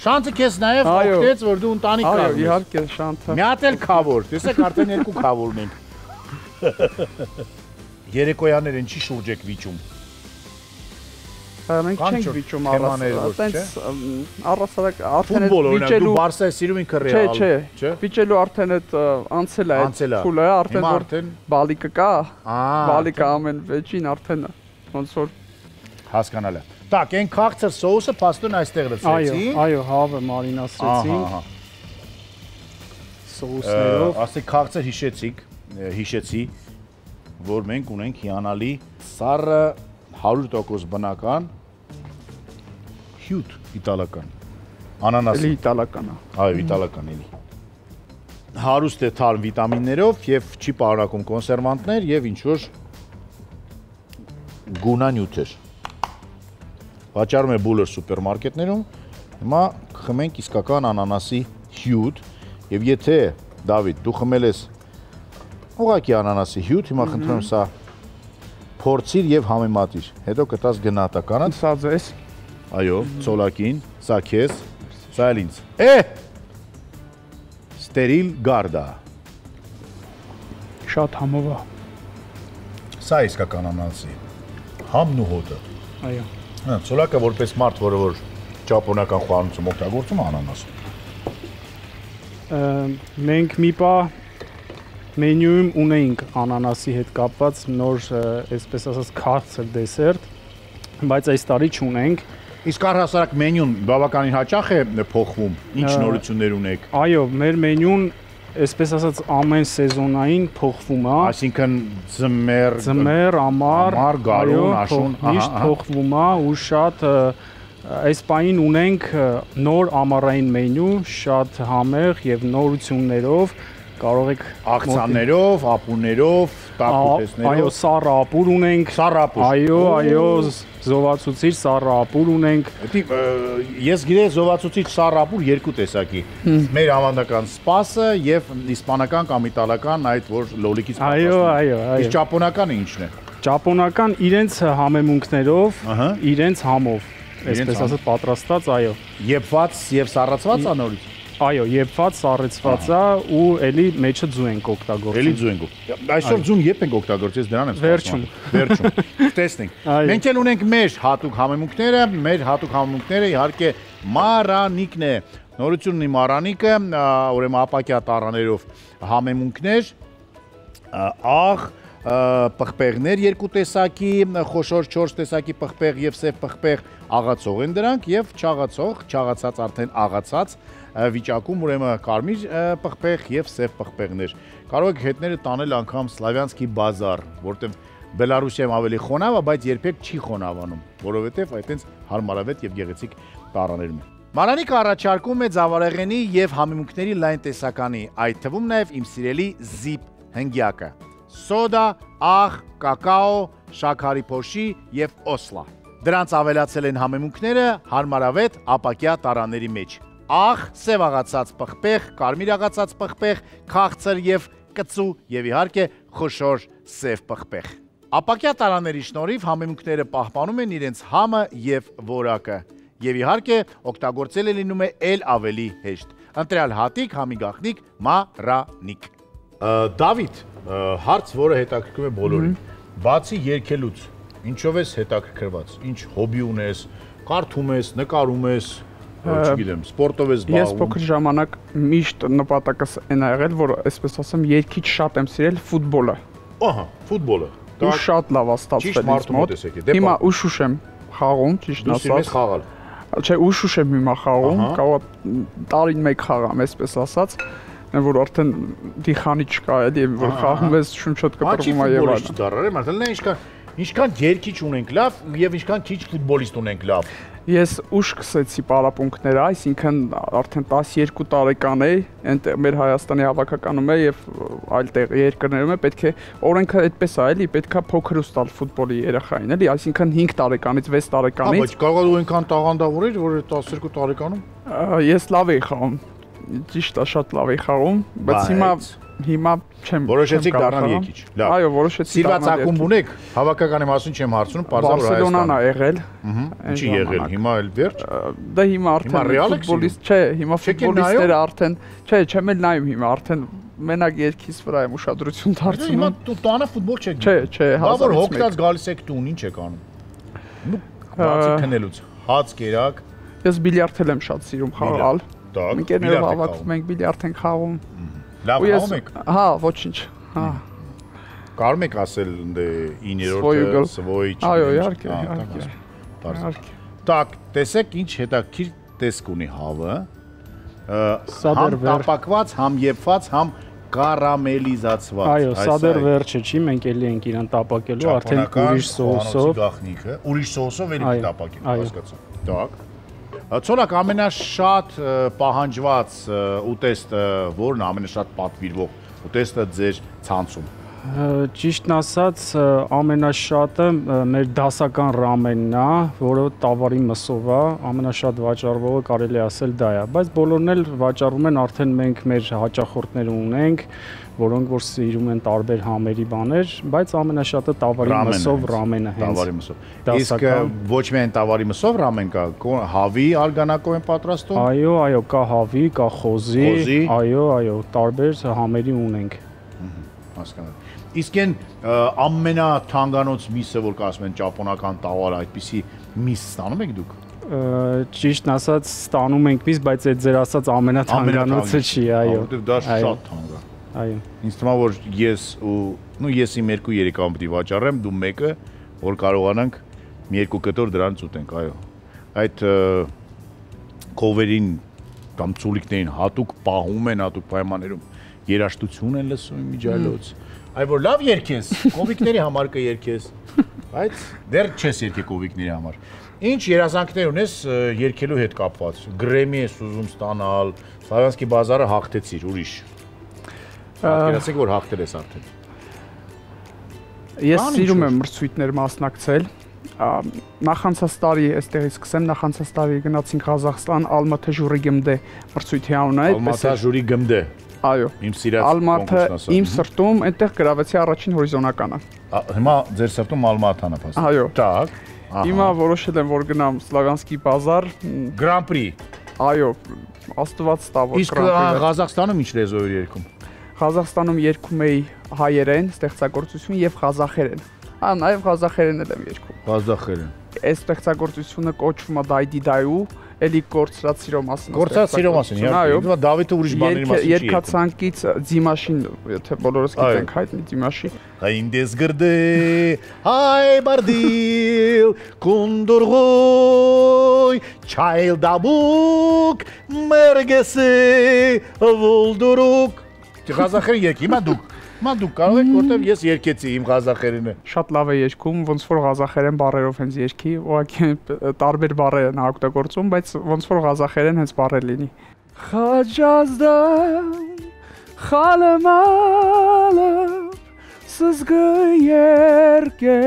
Շանթը քեզ նաև օգնեց որ դու ընտանիք կար։ Այո, իհարկե, շանթը։ Մի հատ էլ խավոր, տեսեք արդեն 2 խավոր ունենք։ Երեկոյաններ ինչի շուրջ եք վիճում։ Մենք չենք վիճում առասարակ, տենց առասարակ արդեն վիճելու Բարսայի սիրում ինքը ռեալ, չէ։ Վիճելու արդեն այդ անցել է այդ փուլը, արդեն որ բալիկը կա, բալիկը ամեն վեճին արդեն ոնց որ հասկանալի։ Так, այն քաղցր սոուսը փաստորեն այստեղ լցրեցի։ Այո, հավը մարինացրեցինք։ Սոուսներով։ Ասեք քաղցր հիշեցի, որ մենք ունենք հիանալի սառը 100% բնական հյութ իտալական անանաս էլի իտալական է այո իտալական էլի հարուստ է թարմ վիտամիններով եւ չի պարունակում կոնսերվանտներ եւ ինչ որ գունանյութեր վաճառում է բոլոր սուպերմարկետներում հիմա խմենք իսկական անանասի հյութ, եւ եթե Դավիթ դու խմել ես ուղղակի անանասի հյութ, հիմա խնդրում եմ սա փորձիր եւ համեմատիր, հետո կտաս գնահատականը։ Սա ձեզ։ Այո, ցոլակին, սա քեզ, սա էլ ինձ։ Ստերիլ գարդա։ Շատ համով է։ Սա իսկական անանասի համն ու հոտը։ Այո։ Ցոլակը որպես մարդ, որը որ ճապոնական խոհանոցում օգտագործում է անանաս։ Մենք մի պա մենյուում ունեինք անանասի հետ կապված նոր, այսպես ասած, քաղցր դեսերտ, բայց այս տարի չունենք։ Իսկ առհասարակ մենյուն բավականին հաճախ է փոխվում, ինչ նորություններ ունեք։ Այո, մեր մենյուն, այսպես ասած, ամեն սեզոնային փոխվում է։ Այսինքն ձմեռ, ամառ, գարուն, աշուն, միշտ փոխվում է ու շատ այս պահին ունենք նոր ամառային մենյու, շատ համեղ եւ նորություններով, կարող եք ակցիաներով, ապուրներով, տակուտեսներով։ Այո, սառը ապուր ունենք։ Սառը ապուր։ Այո, զովացուցիչ սառը ապուր ունենք։ Ես գիտեմ զովացուցիչ սառը ապուր երկու տեսակի։ Մեր ավանդական սպասը եւ իսպանական կամ իտալական այդ որ լոլիկից պատրաստվում։ Այո։ Իսկ ճապոնականը ի՞նչն է։ Ճապոնական իրենց համեմունքներով, իրենց համով, այսպես ասած պատրաստած, այո։ Եփված եւ սառացված է նորից։ Այո, եփված, սառեցված է ու էլի մեջը ձու ենք օգտագործում։ Էլի ձու ենք։ Այսօր ձուն երբ ենք օգտագործել, դրան եմ Վերջում։ Տեսնենք։ Մենք էլ ունենք մեր հատուկ համեմունքները, մեր հատուկ համեմունքները իհարկե մարանիկն է։ Նորությունն ունի մարանիկը, ուրեմն ապակյա տառաներով համեմունքներ, աղ, պղպեղներ երկու տեսակի, խոշոր 4 տեսակի պղպեղ եւ սև պղպեղ աղացող են դրանք եւ չաղացող, չաղացած արդեն աղացած վիճակում ուրեմն կարմիր պղպեղ եւ սև պղպեղներ։ Կարող եք հետները տանել անգամ Սլավյանսկի բազար, որտեղ Բելարուսիայում ավելի խոնավ է, բայց երբեք չի խոնավանում, որովհետեւ այտենց հարմարավետ եւ գեղեցիկ տառաներում է։ Մարանիկը առաջարկում է ձավարեղենի եւ համեմունքների լայն տեսականի, այդ թվում նաեւ իմ սիրելի զիպ հնգյակը։ Սոդա, աղ, կակաո, շաքարի փոշի եւ օսլա։ Դրանց ավելացել են համեմունքները հարմարավետ ապակյա տառաների մեջ։ Աղ, սև աղացած պղպեղ, կարմիր աղացած պղպեղ, քաղցր եւ կծու եւ իհարկե խոշոր սև պղպեղ։ Ապակյա տառաների շնորհիվ համեմունքները պահպանում են իրենց համը եւ որակը եւ իհարկե օգտագործել է լինում է ել ավելի հեշտ։ Ընտրյալ հատիկ, համի գաղտնիք, մարանիկ։ Դավիթ, հարց, որը հետաքրքրում է բոլորին։ Բացի երգելուց, ինչով ես հետաքրքրված։ Ինչ հոբի ունես, կարդում ես, նկարում ես, չգիտեմ, սպորտով ես զբաղվում։ Ես փոքր ժամանակ միշտ նպատակս այն ա եղել, որ այսպես ասեմ, երգիչ շատ եմ սիրել ֆուտբոլը։ Ահա, ֆուտբոլը։ Ու շատ լավ է ստացվել ինձ մոտ։ Հիմա ուշուշ եմ խաղում, ճիշտ ասած։ Խաղալ։ Չէ, ուշուշ եմ հիմա խաղում, կարող տարին մեկ խաղամ, այսպես ասած, որ արդեն դիխանի չկա, էլի, որ խաղում ես շունչոտ կտրվում է եւ այլն։ Չի դարարել, մարդն ինչքան երգիչ ունենք լավ եւ ինչքան քիչ ֆուտբոլիստ ունենք լավ։ Ես ուշ սկսեցի պարապմունքները, այսինքն արդեն 12 տարեկան էի, այնտեղ մեր Հայաստանի հավաքականում է եւ այլ երկրներում է, պետք է օրենքը այդպես է, էլի, պետք է փոքր ու ստալ ֆուտբոլի երեխային, էլի, այսինքն 5 տարեկանից 6 տարեկանից։ Բայց կարող է այնքան տաղանդավոր էր, որ 12 տարեկանում։ Ես լավ էի խաղում։ Ճիշտ է, շատ լավ էի խաղում, բայց հիմա չեմ որոշեցիք դառնալ երգիչ։ Լավ։ Այո, որոշեցի դառնալ։ Սիրված ակումբ ունեք, հավաքականի մասին չեմ հարցնում, պարզապես Բարսելոնան է եղել։ Ինչի եղել, հիմա էլ վերջ։ Դա հիմա արդեն ֆուտբոլիստ չէ, հիմա ֆուտբոլիստները արդեն, չէ, չեմ էլ նայում հիմա, արդեն մենակ երգից վրա եմ ուշադրություն դարձնում։ Հիմա դու տանը ֆուտբոլ չեք։ Չէ, հազար հոգտած գալիս եք տուն, ինչ եք անում։ Նու բացի քնելուց, հաց կերակ։ Ես բիլիարդ եմ շատ սիրում խաղալ։ Ընկերներով հավաքվում ենք, բիլիարդ ենք խաղում։ Լավ խաղում եք։ Հա, ոչինչ։ Հա։ Կարում եք ասել դե 9-րդը, սվոյ, այո, իհարկե։ Так, տեսեք ինչ հետաքրքիր տեսք ունի հավը։ Համ տապակված, համ եփված, համ կարամելիզացված։ Այո, սա դեռ վերջը չի, մենք էլի ենք իրան տապակելու, արդեն ուրիշ սոուսով։ Ուրիշ սոուսով էլի տապակել, հասկացա։ Так։ Ցորակ ամենաշատ պահանջված ուտեստը, որն է ամենաշատ պատվիրվող ուտեստը ձեր ցանցում։ Ճիշտն ասած, ամենաշատը մեր դասական ռամենն է, որը տավարի մսով է, ամենաշատ վաճառվողը կարելի ասել դա է, բայց բոլորն էլ վաճառում են, արդեն մենք մեր հաճախորդներ ունենք, որոնք որ սիրում են տարբեր համերի բաներ, բայց ամենաշատը տավարի մսով ռամենը հենց։ Տավարի մսով։ Իսկ ոչ միայն տավարի մսով ռամեն կա, հավի արգանակով են պատրաստում։ Այո, կա հավի, կա խոզի, այո, տարբեր համերի ունենք։ Հասկանալի։ Իսկ այն ամենաթանկանոց միսը, որ կասում են ճապոնական տավար, այդպիսի միս ստանում եք դուք։ Ճիշտն ասած ստանում ենք միս, բայց այդ ձեր ասած ամենաթանկանոցը չի, այո։ Որտեվ դա շատ թանկ է։ Այո։ Ինձ թվում է, որ ես իմ 2-3 ամ պիտի վաճառեմ, դու մեկը, որ կարողանանք մի երկու կտոր դրանից ուտենք, այո։ Այդ կովերին կամ ծուլիկներին հատուկ պահում են, հատուկ պայմաններում երաժշտություն են լսում միջայլոց։ Այ որ լավ երգես, կովիկների համար կերգես, բայց դեռ չես երգի կովիկների համար։ Ինչ երազանքներ ունես երգելու հետ կապված։ Գրեմի ես ուզում ստանալ, Սլավյանսկի բազարը հաղթեցիր, ուրիշ։ Պատկերացեք, որ հաղթել ես արդեն։ Ես սիրում եմ մրցույթներ մասնակցել։ Նախանցած տարի այստեղից սկսեմ, նախանցած տարի գնացինք Ղազախստան, Ալմաթա ժուրի գմդե մրցույթի անունը, այդպես է։ Ալմաթա ժուրի գմդե։ Այո։ Իմ սիրած Ալմաթը իմ սրտում, այնտեղ գրավեցի առաջին հորիզոնականը։ Հիմա ձեր սրտում Ալմաթան է փաստորեն։ Այո։ Տակ։ Հիմա որոշել եմ, որ գնամ Սլավյանսկի բազար։ Grand Prix։ Այո, աստված տա որ Իսկ Ղազախստանում ինչ լեզվով էր երգում։ Ղազախստանում երգում էի հայերեն, ստեղծագործություն եւ ղազախերեն։ Նաեւ ղազախերեն եմ երգում։ Ղազախերեն։ Այս ստեղծագործությունը կոչվում է Դայդիդայու, էլի կորցրած սիրո մասին։ Կորցրած սիրո մասին, իհարկե։ Դավիթը ուրիշ բաների մասին չի։ Երկացանկից Դիմաշին, եթե բոլորս գիտենք հայտնի Դիմաշի։ Այնտես գրդե, հայ բարդիլ, կունդուրգոյ, չայլդաբուկ, մերգեսե, վոլդուրուկ։ Ղազախերեն երգի, հիմա դուք կարող եք, որտեվ ես երգեցի իմ ղազախերենը։ Շատ լավ է երգում, ոնց որ ղազախերեն բառերով հենց երգի, ուղղակի տարբեր բառեր են օգտագործում, բայց ոնց որ ղազախերեն հենց բառեր լինի։ Խաջազդամ, խալմալը, սզգը երգե,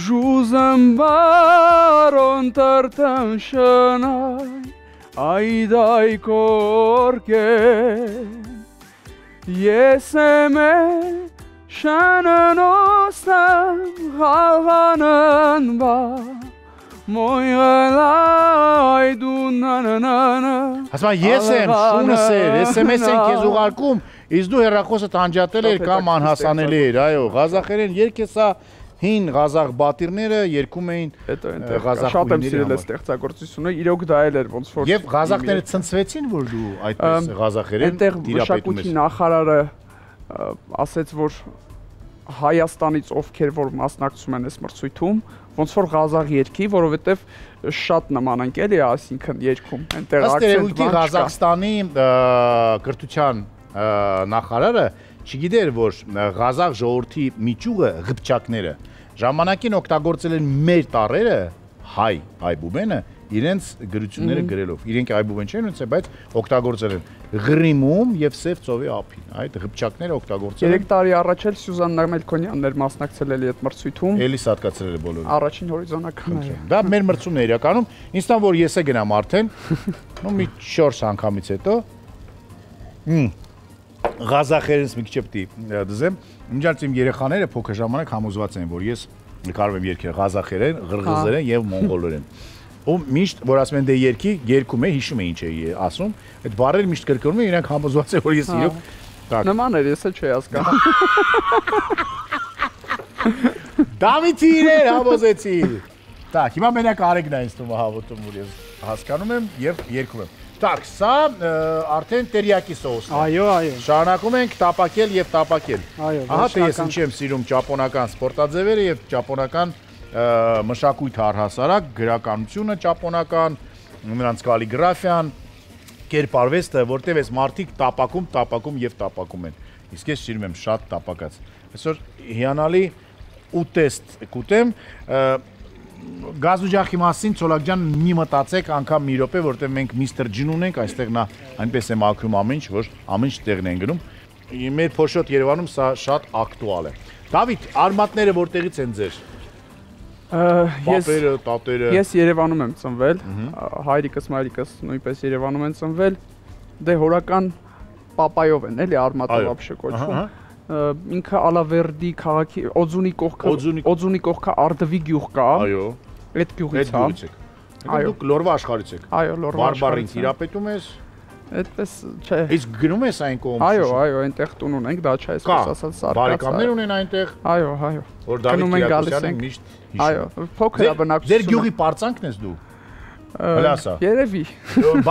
ժուզեմ բարոն տրտեմ շնայ, այդայ կորգե, ես եմ է շանանոստեմ խաղանն բա, մոյղելայ դու նանանանա։ Ասմա ես եմ, շունս էր, SMS են կեզ ուղարկում, իսկ դու հեռախոսը տանջատել էր կամ անհասանելի էր, այո, ղազախերեն երգեսա հին ղազախ բատիրները երգում էին շատ եմ սիրել այս ստեղծագործությունը, իրոք դա էլ էր ոնց որ Եվ ղազախները ցնցվեցին, որ դու այդպես ղազախերեն տիրապետում ես։ Մշակույթի նախարարը ասեց, որ Հայաստանից ովքեր որ մասնակցում են այս մրցույթում, ոնց որ ղազախ երգի, որովհետև շատ նման ենք էլի, այսինքն երգում, այնտեղ ակցենտ բան չկա։ Ղազախստանի կրթության նախարարը չգիտեր, որ ղազախ ժողովրդի միջուղը ղպչակները ժամանակին օգտագործել են մեր տառերը, հայ բուբենը, իրենց գրությունները գրելով։ Իրենք այ բուբեն չեն ունեցել, բայց օգտագործել են Ղրիմում եւ Սև ծովի ափին։ Այդ ղպչակները օգտագործել են։ 3 տարի առաջ էլ Սյուզաննա Մելքոնյանն էր մասնակցել էլի այդ մրցույթում։ Էլի սատկացրել է բոլորը։ Առաջին հորիզոնականը է։ Դա մեր մրցումն է իրականում։ Ինձ թվում որ ես է գնամ արդեն, նո մի 4 անգամից հետո։ Ղազախերենս մի քիչ պիտի դզեմ։ Իմջանց իմ երեխաները փոքր ժամանակ համոզված են, որ ես կարող եմ երգել ղազախերեն, ղրղզերեն եւ մոնղոլերեն։ Ու միշտ որ ասում են դե երգում է, հիշում է ինչ է ասում, այդ բառերը միշտ կրկնում են, իրանք համոզված են, որ ես իրոք նման էր, ես էլ չի հասկանում։ Դավիթի իրեր համոզեցի։ Так, հիմա մենակ Արեգն է ինձ թվում հավատում, որ ես հասկանում եմ եւ երգում եմ։ Так, սա արդեն տերիակի սոուսն է։ Այո։ Շարունակում ենք տապակել եւ տապակել։ Այո։ Ահա թե ես ինչի եմ սիրում ճապոնական սպորտաձևերը եւ ճապոնական մշակույթը առհասարակ, գրականությունը ճապոնական, նրանց կալիգրաֆիան, կերպարվեստը, որտեղ էս մարդիկ տապակում եւ տապակում են։ Իսկ ես սիրում եմ շատ տապակած։ Այսօր հիանալի ուտեստ կուտեմ։ Գազուջախի մասին Ցոլակ ջան մի մտածեք անգամ մի րոպե, որտեղ մենք Միսթր Ջին ունենք, այստեղ նա այնպես է մաքրում ամեն ինչ, որ ամեն ինչ տեղն են գնում։ մեր փոշոտ Երևանում սա շատ ակտուալ է։ Դավիթ, արմատները որտեղից են ձեր։ Պապերը, տատերը։ Ես Երևանում եմ ծնվել, հայրիկս, մայրիկս նույնպես Երևանում են ծնվել։ Դե հորական պապայով են, էլի արմատը вообще կոչվում։ Ինքը Ալավերդի քաղաքի Օձունի կողքը Արդվի գյուղ կա։ Այո։ Այդ գյուղից է։ Այո, դուք Լորվա աշխարհից եք։ Այո, Լորվա Բարբարին տիրապետում ես։ Այդպես չէ։ Իսկ գնում ես այն կողմ։ Այո, այնտեղ տուն ունենք, դա չէ, այսպես ասած սարկած։ Բարեկամներ ունեն այնտեղ։ Այո։ Որ Դավիթ Կիրակոսյանը միշտ հիշում։ Այո, փոքր է բնակչությունը։ Ձեր գյուղի պարծանքն ես դու։ Հլասա։ Երևի։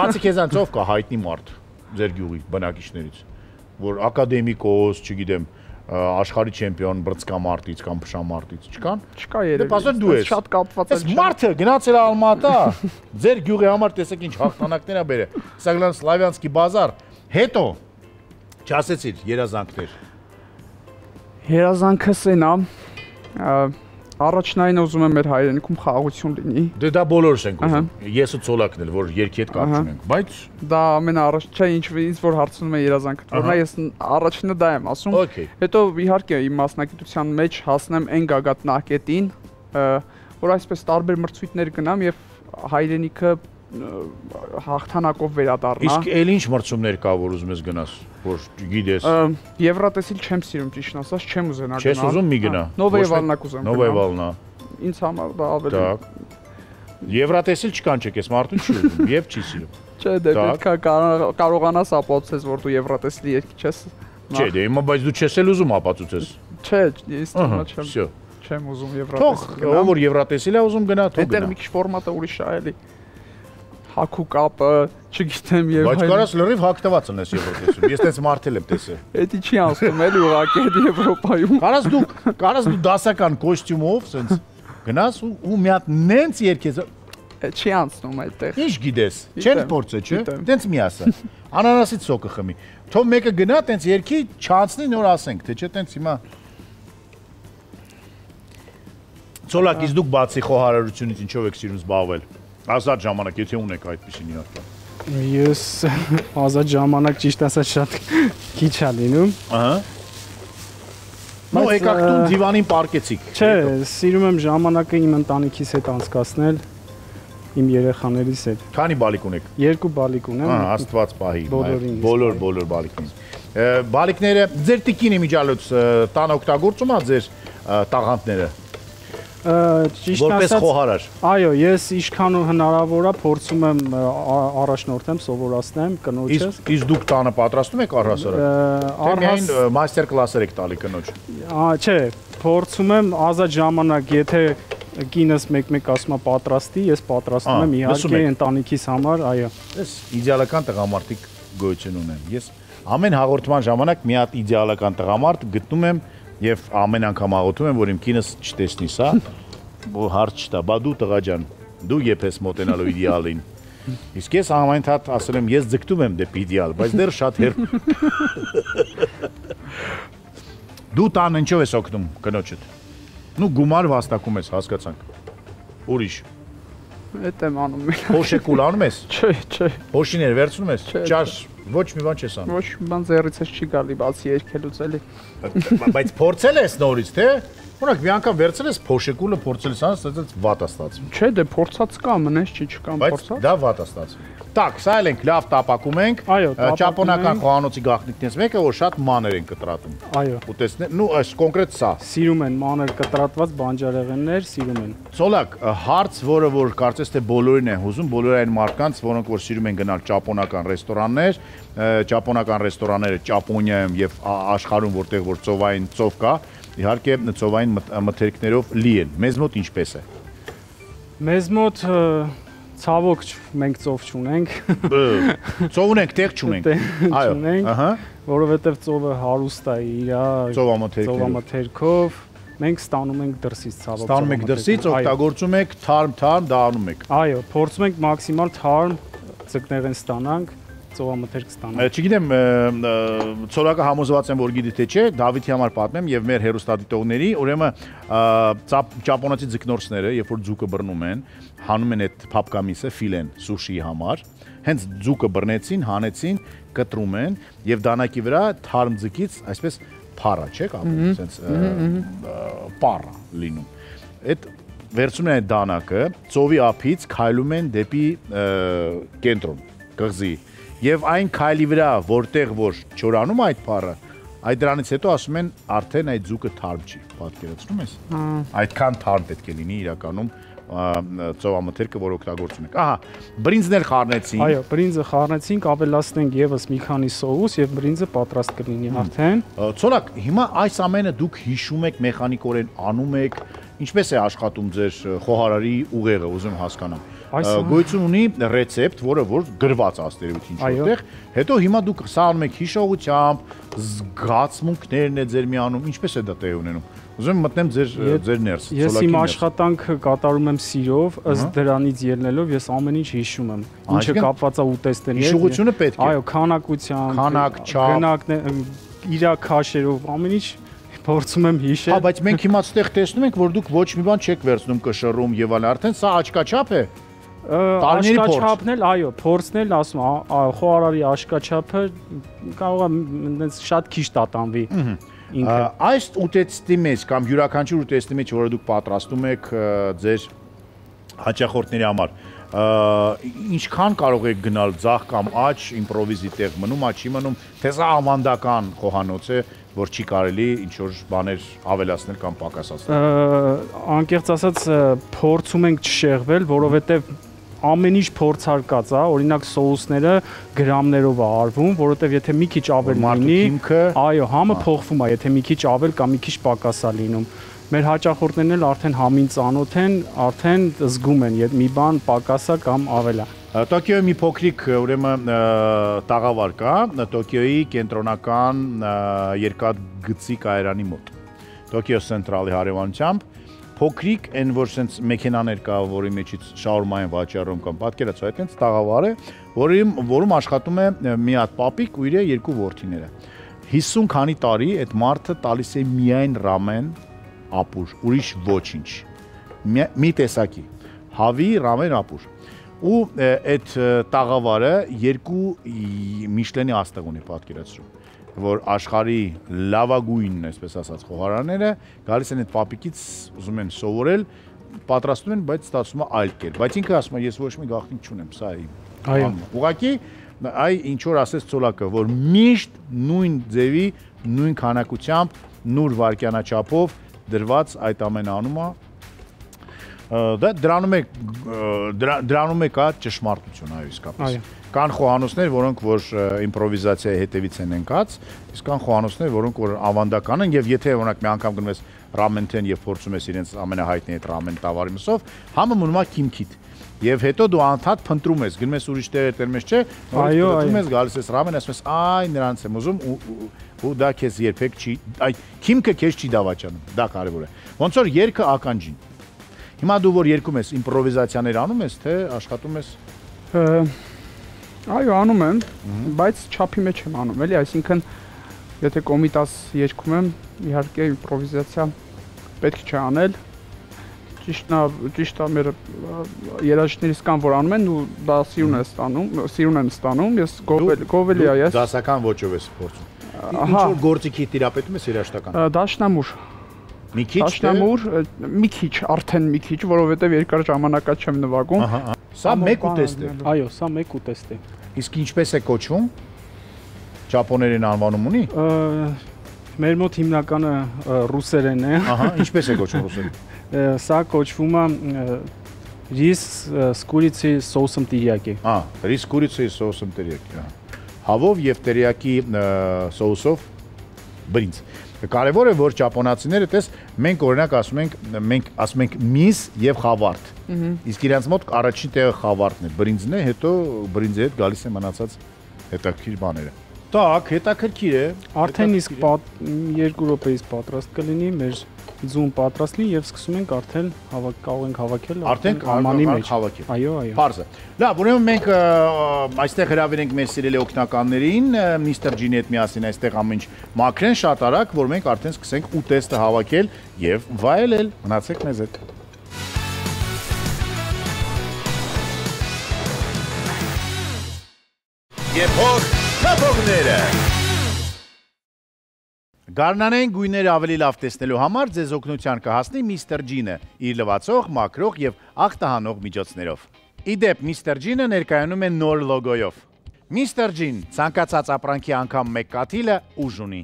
Բացի քեզանից ով կա հայտնի մարդ ձեր գյուղի բնակիչներից, որ ակադեմիկոս, չգիտեմ, աշխարհի չեմպիոն բրծկամարտից կամ փշամարտից չկան։ Չկա երևի։ Դե բացա դու ես։ Շատ կապված եմ։ Այս մարդը գնացել է Ալմատա, ձեր գյուղի համար տեսեք ինչ հաղթանակներ ա բերել։ Սագլան Սլավյանսկի բազար։ Հետո չասեցիր երազանքներ։ Երազանքս են առաջնային ուզում եմ մեր հայրենիքում խաղաղություն լինի։ Դե դա բոլորս ենք ուզում։ Ես ու Ցոլակն էլ, որ երկի հետ կապ չունենք, բայց դա ամենաառաջ չէ, ինձ որ հարցնում է երազանքդ, որնա ես առաջինը դա եմ ասում։ Հետո իհարկե իմ մասնակցության մեջ հասնեմ այն գագաթնակետին, որ այսպես տարբեր մրցույթներ գնամ եւ հայրենիքը հաղթանակով վերադառնա։ Իսկ էլ ինչ մրցումներ կա, որ ուզում ես գնաս, որ գիտես։ Եվրատեսիլ չեմ սիրում ճիշտ ասած, չեմ ուզենա գնալ։ Չես ուզում մի գնա։ Նովոյեվալնա կուզեմ։ Նովոյեվալնա։ Ինձ համար դա ավելի։ Եվրատեսիլ չկանչեք, ես մարդուն չի ուզում, եւ չի սիրում։ Չէ, դե պետքա կարողանաս ապացուցես, որ դու եվրատեսիլի երկի չես։ Չէ, դե հիմա բայց դու չես էլ ուզում ապացուցես։ Չէ, ես թվում չեմ։ Չեմ ուզում եվրատեսիլ գնալ։ Թող, որ եվրատեսիլ է ուզում գնա, թող գնա։ Այդտեղ մի քիչ ֆորմատը ուրիշ է էլի։ Հակու կապը, չգիտեմ եւ բայց կարաս լրիվ հակտված ունես Եվրոպայում։ Ես տես մարդել եմ տեսել։ Էդի չի անցնում էլի ուղղակի այդ Եվրոպայում։ Կարաս դու դասական կոստյումով սենց գնաս ու մի հատ նենց երկես չի անցնում այդտեղ։ Ինչ գիտես, չեն փորձե, չէ՞։ Տենց մի ասա։ Անանասից սոկը խմի։ Թող մեկը գնա տենց երկի չանցնի նոր ասենք, թե չէ տենց հիմա Ցոլակից դուք բացի խոհարարությունից ինչով եք սիրում զբաղվել։ Ազատ ժամանակ, եթե ունեք այդպեսին իհարկե։ Ես ազատ ժամանակ ճիշտ ասած շատ քիչ է լինում։ Ահա։ Նո եկաք տուն դիվանին պարկեցիք։ Չէ, սիրում եմ ժամանակը իմ ընտանիքիս հետ անցկացնել, իմ երեխաներիս հետ։ Քանի բալիկ ունեք։ 2 բալիկ ունեմ։ Ահա, Աստված պահի։ Բոլոր բալիկին։ Բալիկները ձեր տիկին իմիջալոց տան օգտագործում ա ձեր տաղանդները։ Ճիշտ որպես խոհարար։ Այո, ես ինչքան հնարավոր է փորձում եմ առաջնորդեմ, սովորացնեմ կնոջս։ Իսկ դուք տանը պատրաստում եք առհասարակ։ Միայն մաստեր կլասեր եք տալի կնոջ։ Չէ, փորձում եմ ազատ ժամանակ, եթե կինս մեկ-մեկ ասում է պատրաստի, ես պատրաստում եմ իհարկե ընտանիքիս համար, այո։ Ես իդեալական տղամարդիկ գոյություն ունեմ։ Ես ամեն հաղորդման ժամանակ մի հատ իդեալական տղամարդ գտնում եմ եւ ամեն անգամ աղոթում եմ, որ իմ կինս չտեսնի սա, որ հարց չտա, բա դու տղա ջան, դու եփես մոտենալու իդեալին։ Իսկ ես ամեն հատ ասել եմ, ես ձգտում եմ դեպի իդեալ, բայց դեռ շատ հեռու։ Դու տան ինչով ես օգնում կնոջդ։ Նու գումար վաստակում ես, հասկացանք։ Ուրիշ։ Էդ եմ անում։ Փոշեկուլ անում ես։ Չէ։ Փոշիներ վերցնում ես։ Ճաշ ոչ մի բան չես անում։ Ոչ մի բան ձեռից չի գալի, բացի երկելուց էլի։ Բայց փորձել ես նորից, թե՞։ Օրինակ մի անգամ վերցել ես փոշեկուլը, փորձել ես անց, այդպես վատ է ստացվում։ Չէ, դե փորձած կա, մնես չի չկան փորձած։ Բայց դա վատ է ստացվում։ Так, սա էլ ենք լավ տապակում ենք։ Ճապոնական խոհանոցի գաղտնիքներից մեկը, որ շատ մանր են կտրատում։ Այո։ Ու տեսնես, նու այս կոնկրետ սա։ Սիրում են մանր կտրատված բանջարեղեններ, սիրում են։ Ցոլակ, հարց, որ կարծես թե բոլորին է հուզում, բոլոր այն մարդկանց, որոնք որ սիրում են գնալ ճապոնական ռեստորաններ, ճապոնական ռեստորանները Ճապոնիայում եւ աշխարհում, որտեղ որ ծովային ծով կա, իհարկե ծովային մթերքներով լի են։ Մեզ մոտ ինչպես է։ Մեզ մոտ ցավոք մենք ծով չունենք։ Ծով ունենք, տեղ չունենք։ Այո, ահա, որովհետև ծովը հարուստ է իր ծովամթերքով։ Մենք ստանում ենք դրսից ցավոք։ Ստանում եք դրսից, օգտագործում եք թարմ, դա անում եք։ Այո, փորձում ենք մաքսիմալ թարմ ձկներեն ստանանք, ծովամթերք ստանալ։ Չգիտեմ, ցորակը համոզված եմ, որ գիտի թե չէ, Դավիթի համար պատմեմ եւ մեր հերոստատիտողների, ուրեմն ճապոնացի ձկնորսները, երբ որ ձուկը բռնում են, հանում են այդ փապկամիսը ֆիլեն սուշիի համար, հենց ձուկը բռնեցին, հանեցին, կտրում են եւ դանակի վրա թարմ ձկից այսպես փառա, չէ՞, կապում, այսպես պառա լինում։ Այդ վերցնում են այդ դանակը, ծովի ափից քայլում են դեպի կենտրոն, կղզի։ Եվ այն քայլի վրա, որտեղ որ չորանում այդ փառը, այդ դրանից հետո ասում են արդեն այդ ձուկը թարմ չի, պատկերացնում ես։ Այդքան թարմ պետք է լինի իրականում ծովամթերքը, որ օգտագործում ենք։ Ահա, բրինձն էլ խառնեցինք։ Այո, բրինձը խառնեցինք, ավելացնենք եւս մի քանի սոուս եւ բրինձը պատրաստ կլինի արդեն։ Ցորակ, հիմա այս ամենը դուք հիշում եք, մեխանիկորեն անում եք, ինչպես է աշխատում ձեր խոհարարի ուղեղը, ուզում հասկանամ։ Գոյություն ունի ռեցեպտ, որը որ գրված աստերություն որտեղ, հետո հիմա դուք սա անում եք հիշողությամբ, զգացմունքներն է ձեր միանում, ինչպես է դա տեղի ունենում։ Ուզում եմ մտնեմ ձեր ներս։ Ես իմ աշխատանքը կատարում եմ սիրով, ըստ դրանից ելնելով ես ամեն ինչ հիշում եմ, ինչը կապված է ուտեստների հետ։ Հիշողությունը պետք է։ Այո, քանակությամբ, քանակ, չափ, իրա քաշերով, ամեն ինչ փորձում եմ հիշել։ Հա, բայց մենք հիմա այդտեղ տեսնում ենք, որ դուք ոչ մի բան չեք վերցնում կշռում եւ այլն, արդեն սա աչքաչափ է։ Աշկաչափն էլ, այո, փորձն էլ ասում, խոհարարի աշկաչափը կարող է այնպես շատ քիչ տատանվի։ Այս ուտեստի մեջ կամ յուրաքանչյուր ուտեստի մեջ, որը դուք պատրաստում եք ձեր հաճախորդների համար, ինչքան կարող եք գնալ ձախ կամ աջ, իմպրովիզի տեղ մնում, չի մնում, թե սա ավանդական խոհանոց է, որ չի կարելի ինչ-որ բաներ ավելացնել կամ պակասացնել։ Անկեղծ ասած, փորձում ենք չշեղվել, որովհետև ամեն ինչ փորձարկած է, օրինակ սոուսները գրամներով է արվում, որովհետև եթե մի քիչ ավել լինի, այո, համը փոխվում է, եթե մի քիչ ավել կամ մի քիչ պակաս է լինում։ Մեր հաճախորդներն էլ արդեն համին ծանոթ են, արդեն զգում են, եթե մի բան պակաս է կամ ավել է։ Տոկիոյի մի փոքրիկ ուրեմն տաղավար կա, Տոկիոյի կենտրոնական երկաթգծի կայարանի մոտ։ Տոկիո Սենտրալի հարևանությամբ փոքրիկ այն որ sense մեքենաներ կա, որի մեջից շաուրմա են վաճառում կամ պատկերացրու, այդպես տաղավար է, որում աշխատում է մի հատ պապիկ ու իր երկու որդիները։ 50 քանի տարի այդ մարդը տալիս է միայն ռամեն, ապուր, ուրիշ ոչինչ։ Մի տեսակի հավի, ռամեն, ապուր։ Ու այդ տաղավարը երկու Միշլենի աստղ ունի, պատկերացրու, որ աշխարհի լավագույնն, այսպես ասած, խոհարարները գալիս են այդ պապիկից, ուզում են սովորել, պատրաստում են, բայց ստացվում է այլ կերպ։ Բայց ինքը ասում է, ես ոչ մի գաղտնիք չունեմ, սա է իմ։ Ուղղակի այ ինչ որ ասեց Ցոլակը, որ միշտ նույն ձևի, նույն քանակությամբ, նույն վարքյանաչափով դրված այդ ամենը անում է։ Դա դրանում է կա ճշմարտություն, այո, իսկապես։ Կան խոհանոցներ, որոնք որ իմպրովիզացիայի հետևից են ընկած, իսկ կան խոհանոցներ, որոնք որ ավանդական են, եւ եթե օրինակ մի անգամ գնում ես ռամենթեն եւ փորձում ես իրենց ամենահայտնի այդ ռամեն տավարի մսով, համը մնում է քիմքիդ։ Եւ հետո դու անդադ փնտրում ես, գնում ես ուրիշ տեղեր, տերմես չէ, փնտրում ես, գալիս ես ռամեն, ասում ես, այ նրանց եմ ուզում ու դա քեզ երբեք չի, այ քիմքը քեզ չի դավաճանում, դա կարեւոր է։ Ոնց որ երգը ականջին։ Հիմա դու որ երգում ես, իմպրովիզացիաներ անում ես, թե աշխատում ես։ Այո, անում եմ, բայց չափի մեջ եմ անում, էլի, այսինքն եթե կոմիտաս երգում եմ, իհարկե իմպրովիզացիա պետք չէ անել։ Ճիշտ է, մեր երաժիշտներից կան, որ անում են ու դա սիրուն են ստանում, ես գովելի է ես։ Դասական ոճով ես փորձում։ Ինչ որ գործիքի տիրապետում ես երաժշտական։ Դաշնամուր։ Մի քիչ դաշնամուր, մի քիչ, արդեն մի քիչ, որովհետև երկար ժամանակա չեմ նվագում։ Սա մեկ ուտեստ է։ Այո, սա մեկ ուտեստ է։ Իսկ ինչպես է կոչվում։ Ճապոներեն անվանում ունի։ Մեր մոտ հիմնականը ռուսերեն է։ Ահա, ինչպես է կոչվում ռուսերեն։ Սա կոչվում է ռիս с курицей соусом терияки։ Ռիս կուրիցի սոուսում տերիակի։ Հավով եւ տերիակի սոուսով բրինձ։ Կարևոր է որ ճապոնացիները տես մենք օրինակ ասում ենք միս եւ խավարտ։ Իսկ իրանց մոտ առաջին տեղը խավարտն է, բրինձն է, հետո բրինձի հետ գալիս է մնացած հետաքրքիր բաները։ Так, հետաքրքիր է։ Արդեն իսկ 2 րոպեից պատրաստ կլինի, մեր ձուն պատրաստ լինի եւ սկսում ենք արդեն կարող ենք հավաքել արդեն ամանի մեջ հավաքել։ Այո։ Պարզը։ Լավ, ուրեմն մենք այստեղ հրավիրենք մեր սիրելի օգնականներին, Mr. G-ի հետ միասին այստեղ ամեն ինչ մաքրեն շատ արագ, որ մենք արդեն սկսենք ուտեստը հավաքել եւ վայելել։ Մնացեք մեզ հետ։ Եփող թափողները։ Գարնանային գույները ավելի լավ տեսնելու համար ձեզ օգնության կհասնի Mr. G-ը իր լվացող, մաքրող եւ ախտահանող միջոցներով։ Իդեպ Mr. G-ը ներկայանում է նոր լոգոյով։ Mr. G-ն ցանկացած ապրանքի անգամ մեկ կաթիլը ուժ ունի։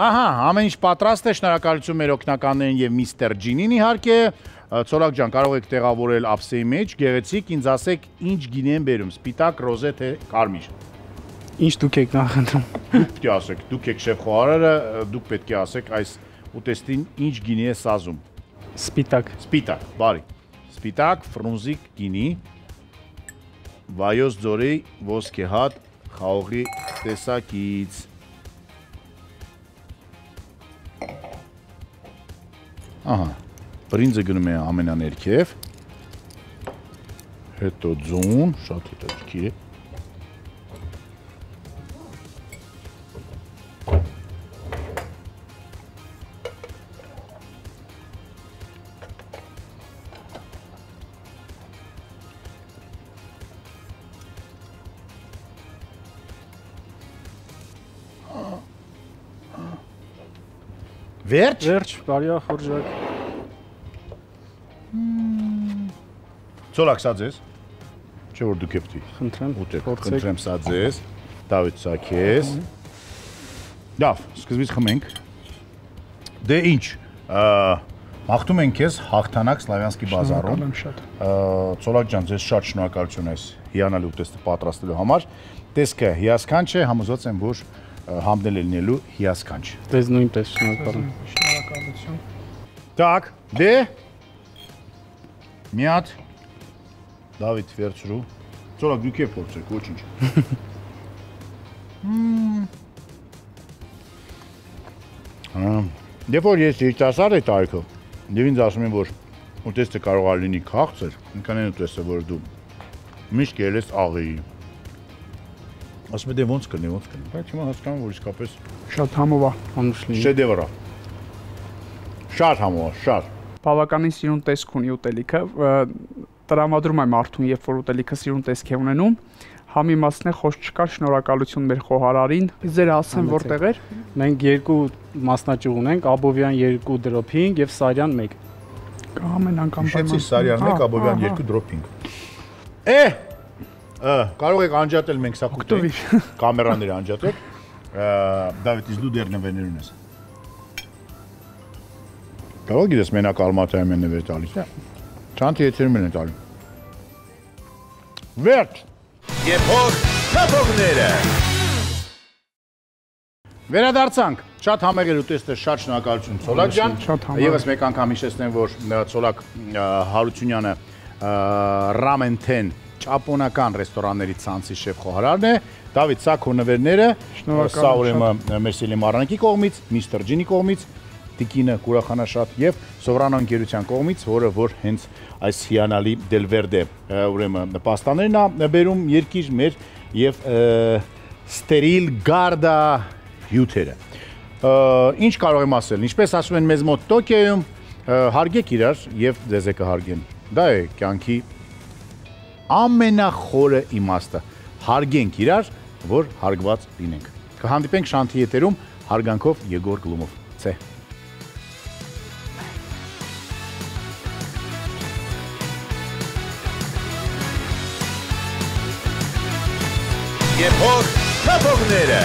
Ահա, ամեն ինչ պատրաստ է, շնորհակալություն մեր օգնականներին եւ Mr. G-ին իհարկե։ Ցորակ ջան, կարող եք տեղավորել ափսեի մեջ, գեղեցիկ, ինձ ասեք, ինչ գինի են բերում՝ սպիտակ, ռոզե թե կարմիր։ Ինչ դուք եք նախընտրում։ Դուք պետք է ասեք, դուք եք շեֆ խոհարարը, դուք պետք է ասեք այս ուտեստին ինչ գինի է սազում։ Սպիտակ։ Սպիտակ, բարի։ Սպիտակ, ֆրունզիկ գինի, Վայոց ձորի ոսկեհատ խաղողի տեսակից։ Ահա, բրինձը գնում է ամենաներքև, հետո ձուն, շատ հետաքրքիր է։ Վերջ։ Վերջ, բարի ախորժակ։ Ցոլակ սա ձեզ։ Չէ որ դուք եք պիտի։ Խնդրեմ, ուտեք, խնդրեմ սա ձեզ։ Դավիթ սա քեզ։ Լավ, սկզբից խմենք։ Դե ինչ, մաղթում ենք քեզ հաղթանակ Սլավյանսկի բազարում։ Ցոլակ ջան, ձեզ շատ շնորհակալություն այս հիանալի ուտեստը պատրաստելու համար։ Տեսքը հիասքանչ է, համոզված եմ, որ համնել լինելու հիասքանչ։ Ձեզ նույնպես շնորհակալ եմ։ Շնորհակալություն։ Так, դե մի հատ Դավիթ վերցրու։ Ցորակ դուք եք փորձեք, ոչինչ։ Դեպի որ ես երիտասարդ եմ տարիքով, եւ ինձ ասում են, որ ուտեստը կարող է լինի քաղցր, ինքանեն ուտեստը, որ դու միշտ ելես աղի։ Ասում եմ դե ոնց կլինի, բայց հիմա հասկանում որ իսկապես Շատ համով է։ Անուշ լինի։ շեդևր է։ Շատ համով, շատ։ Բավականին սիրուն տեսք ունի ուտելիքը, տրամադրում եմ արդյուն, երբ որ ուտելիքը սիրուն տեսք է ունենում, Համի մասն է խոսք չկար, շնորհակալություն մեր խոհարարին։ Ձեր ասեմ որտեղ էր։ Մենք 2 մասնաճյուղ ունենք, Աբովյան 2 դրոփինգ եւ Սարյան 1։ Ամեն անգամ Հիշեցի Սարյան 1, Աբովյան 2 դրոփինգ։ Կարող եք անջատել մենք սա կուտենք, կամերաները անջատեք։ Դավիթ, դու դեռ նվերներ ունես։ Կարող գիտես մենակ Ալմատայում են նվեր տալիս։ Չանտի եթերում են տալի։ Վերջ։ Եփող թափողները։ Վերադարձանք։ Շատ համեղել ուտեստը, շատ շնորհակալություն Ցոլակ ջան։ Եվս մեկ անգամ հիշեցնեմ, որ Ցոլակ Հարությունյանը Ramen-Ten ճապոնական ռեստորանների ցանցի շեֆ խոհարարն է։ Դավիթ, սա քո նվերները։ Սա ուրեմն մեր Սիլի Մարանակի կողմից, Mr. G-ի կողմից, Տիկինը կուրախանա շատ եւ Սովրանո ընկերության կողմից, որը որ հենց այս հիանալի Դելվերդե ուրեմն պաստաներն է բերում երկիր մեր եւ ստերիլ գարդա հյութերը։ Ինչ կարող եմ ասել, ինչպես ասում են մեզ մոտ Տոկիոյում, հարգեք իրար եւ ձեզ է կհարգեն։ Դա է կյանքի ամենախորը իմաստը։ Հարգենք իրար, որ հարգված լինենք։ Կհանդիպենք Շանթի եթերում հարգանքով Եգոր Գլումով։ Ցե։ Եփող թափողները։